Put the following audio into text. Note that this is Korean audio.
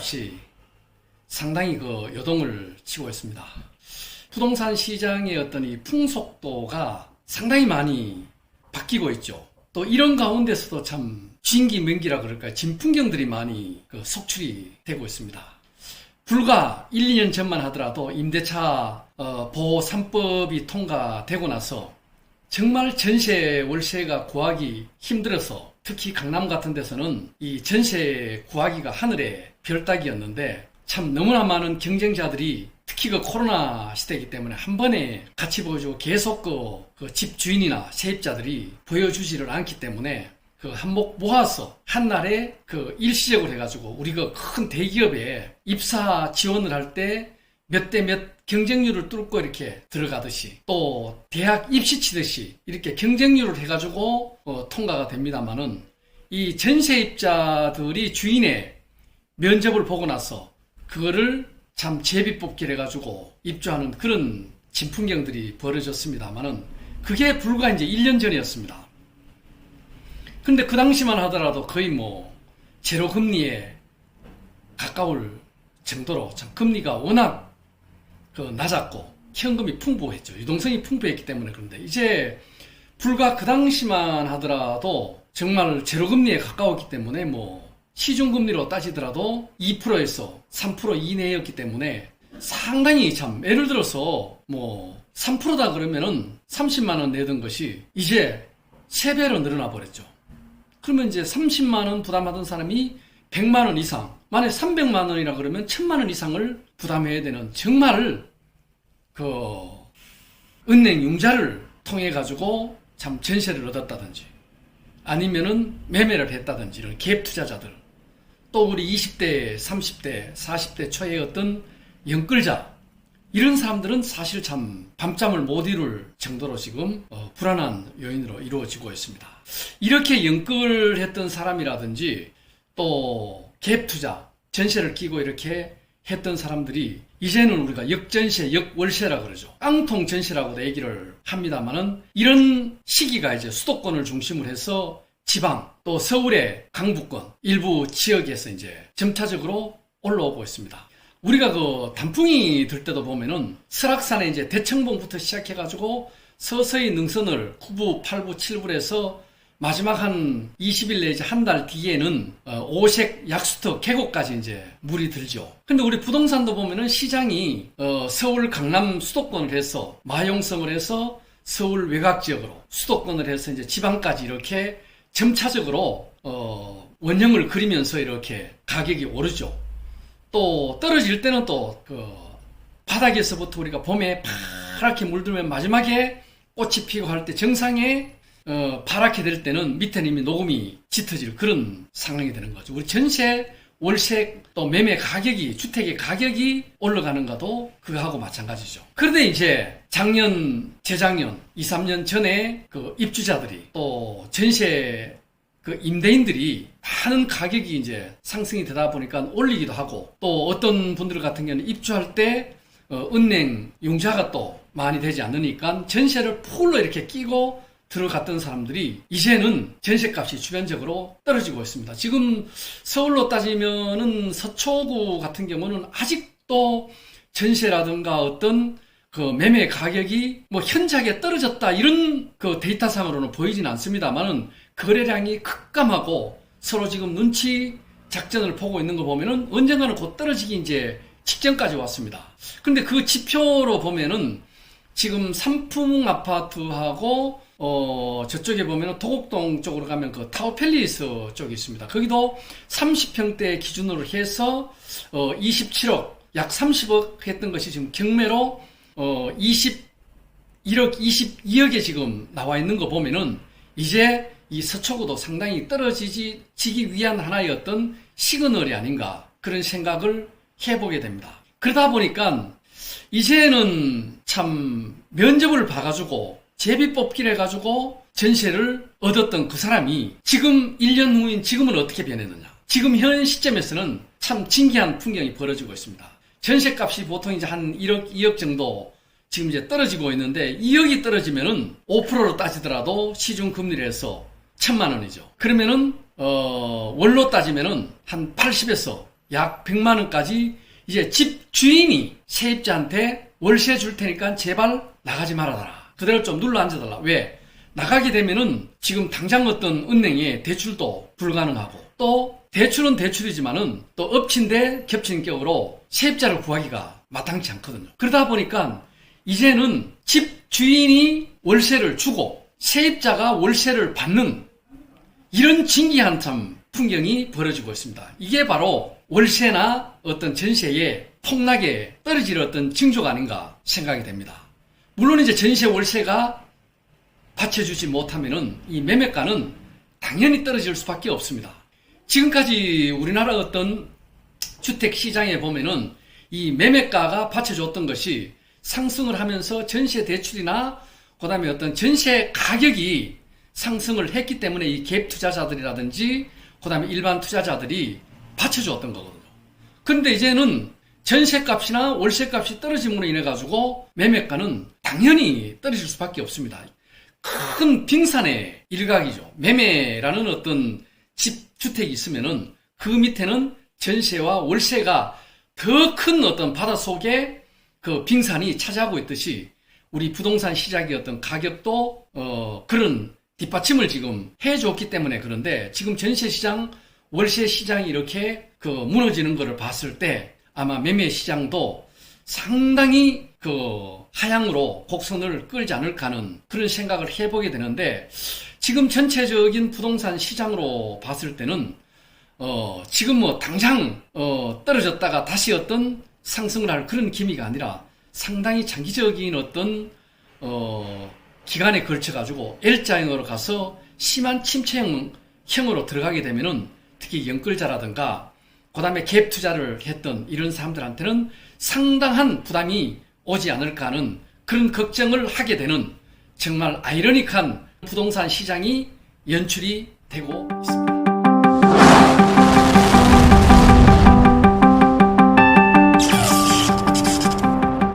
전셋값이 상당히 요동을 치고 있습니다. 부동산 시장의 어떤 이 풍속도가 상당히 많이 바뀌고 있죠. 또 이런 가운데서도 참 진기명기라 그럴까요? 진풍경들이 많이 속출이 되고 있습니다. 불과 1, 2년 전만 하더라도 임대차 보호 3법이 통과되고 나서 정말 전세 월세가 구하기 힘들어서 특히 강남 같은 데서는 이 전세 구하기가 하늘의 별따기였는데 참 너무나 많은 경쟁자들이 특히 코로나 시대이기 때문에 한 번에 같이 보여주고 계속 집 주인이나 세입자들이 보여주지를 않기 때문에 한몫 모아서 한날에 일시적으로 해가지고 우리 큰 대기업에 입사 지원을 할 때 몇 대 몇 경쟁률을 뚫고 이렇게 들어가듯이 또 대학 입시 치듯이 이렇게 경쟁률을 해가지고 통과가 됩니다만은 이 전세입자들이 주인의 면접을 보고 나서 그거를 참 제비뽑기를 해가지고 입주하는 그런 진풍경들이 벌어졌습니다만은 그게 불과 이제 1년 전이었습니다. 근데 그 당시만 하더라도 거의 제로 금리에 가까울 정도로 참 금리가 워낙 낮았고 현금이 풍부했죠. 유동성이 풍부했기 때문에. 그런데 이제 불과 그 당시만 하더라도 정말 제로 금리에 가까웠기 때문에 시중금리로 따지더라도 2%에서 3% 이내였기 때문에 상당히 참 예를 들어서 3%다 그러면은 30만 원 내던 것이 이제 3배로 늘어나 버렸죠. 그러면 이제 30만 원 부담하던 사람이 100만 원 이상, 만약에 300만 원이라 그러면 1000만 원 이상을 부담해야 되는 정말 은행 융자를 통해 가지고 참 전세를 얻었다든지 아니면은 매매를 했다든지 이런 갭 투자자들 또 우리 20대, 30대, 40대 초의 어떤 연끌자 이런 사람들은 사실 참 밤잠을 못 이룰 정도로 지금 불안한 요인으로 이루어지고 있습니다. 이렇게 연끌했던 사람이라든지 또 갭 투자, 전세를 끼고 이렇게 했던 사람들이 이제는 우리가 역전세, 역월세라 그러죠. 깡통 전세라고도 얘기를 합니다만은 이런 시기가 이제 수도권을 중심으로 해서 지방 또 서울의 강북권 일부 지역에서 이제 점차적으로 올라오고 있습니다. 우리가 단풍이 들 때도 보면은 설악산에 이제 대청봉부터 시작해가지고 서서히 능선을 9부, 8부, 7부에서 마지막 한 20일 내지 한 달 뒤에는 오색 약수터 계곡까지 이제 물이 들죠. 근데 우리 부동산도 보면은 시장이 서울 강남 수도권을 해서 마용성을 해서 서울 외곽 지역으로 수도권을 해서 이제 지방까지 이렇게 점차적으로 원형을 그리면서 이렇게 가격이 오르죠. 또 떨어질 때는 또 바닥에서부터 우리가 봄에 파랗게 물들면 마지막에 꽃이 피고 할 때 정상에 파랗게 될 때는 밑에는 이미 녹음이 짙어질 그런 상황이 되는 거죠. 우리 전세, 월세, 또 매매 가격이, 주택의 가격이 올라가는가도 그거하고 마찬가지죠. 그런데 이제 작년, 재작년, 2, 3년 전에 입주자들이 또 전세 임대인들이 많은 가격이 이제 상승이 되다 보니까 올리기도 하고 또 어떤 분들 같은 경우는 입주할 때 은행 융자가 또 많이 되지 않으니까 전세를 풀로 이렇게 끼고 들어갔던 사람들이 이제는 전세값이 주변적으로 떨어지고 있습니다. 지금 서울로 따지면은 서초구 같은 경우는 아직도 전세라든가 어떤 매매 가격이 현저하게 떨어졌다 이런 데이터상으로는 보이진 않습니다만은 거래량이 급감하고 서로 지금 눈치 작전을 보고 있는 거 보면은 언젠가는 곧 떨어지기 이제 직전까지 왔습니다. 근데 그 지표로 보면은 지금 삼풍 아파트하고 저쪽에 보면은 도곡동 쪽으로 가면 타워팰리스 쪽이 있습니다. 거기도 30평대 기준으로 해서 27억, 약 30억 했던 것이 지금 경매로 21억, 22억에 지금 나와 있는 거 보면은 이제 이 서초구도 상당히 떨어지기 위한 하나의 어떤 시그널이 아닌가 그런 생각을 해보게 됩니다. 그러다 보니까 이제는 참 면접을 봐가지고 제비뽑기를 해가지고 전세를 얻었던 그 사람이 지금 1년 후인 지금은 어떻게 변했느냐. 지금 현 시점에서는 참 진기한 풍경이 벌어지고 있습니다. 전세값이 보통 이제 한 1억, 2억 정도 지금 이제 떨어지고 있는데 2억이 떨어지면은 5%로 따지더라도 시중 금리를 해서 1000만 원이죠. 그러면은 월로 따지면은 한 80에서 약 100만 원까지 이제 집 주인이 세입자한테 월세 줄 테니까 제발 나가지 말아달라. 그대로 좀 눌러 앉아달라. 왜? 나가게 되면은 지금 당장 어떤 은행에 대출도 불가능하고 또 대출은 대출이지만은 또 엎친 데 겹치는 격으로 세입자를 구하기가 마땅치 않거든요. 그러다 보니까 이제는 집 주인이 월세를 주고 세입자가 월세를 받는 이런 진기한 참 풍경이 벌어지고 있습니다. 이게 바로 월세나 어떤 전세에 폭락에 떨어질 어떤 징조가 아닌가 생각이 됩니다. 물론 이제 전세 월세가 받쳐주지 못하면은 이 매매가는 당연히 떨어질 수밖에 없습니다. 지금까지 우리나라 어떤 주택 시장에 보면은 이 매매가가 받쳐줬던 것이 상승을 하면서 전세 대출이나 그 다음에 어떤 전세 가격이 상승을 했기 때문에 이 갭 투자자들이라든지 그 다음에 일반 투자자들이 받쳐주었던 거거든요. 그런데 이제는 전세값이나 월세값이 떨어짐으로 인해 가지고 매매가는 당연히 떨어질 수밖에 없습니다. 큰 빙산의 일각이죠. 매매라는 어떤 집 주택이 있으면은 그 밑에는 전세와 월세가 더 큰 어떤 바다 속에 그 빙산이 차지하고 있듯이 우리 부동산 시장의 어떤 가격도 그런 뒷받침을 지금 해줬기 때문에 그런데 지금 전세 시장, 월세 시장이 이렇게 그 무너지는 것을 봤을 때 아마 매매 시장도 상당히 그 하향으로 곡선을 끌지 않을까 하는 그런 생각을 해보게 되는데 지금 전체적인 부동산 시장으로 봤을 때는 지금 뭐 당장 떨어졌다가 다시 어떤 상승을 할 그런 기미가 아니라 상당히 장기적인 어떤 기간에 걸쳐 가지고 L자형으로 가서 심한 침체형으로 들어가게 되면은 특히 연끌자라든가 그 다음에 갭 투자를 했던 이런 사람들한테는 상당한 부담이 오지 않을까 하는 그런 걱정을 하게 되는 정말 아이러니한 부동산 시장이 연출이 되고 있습니다.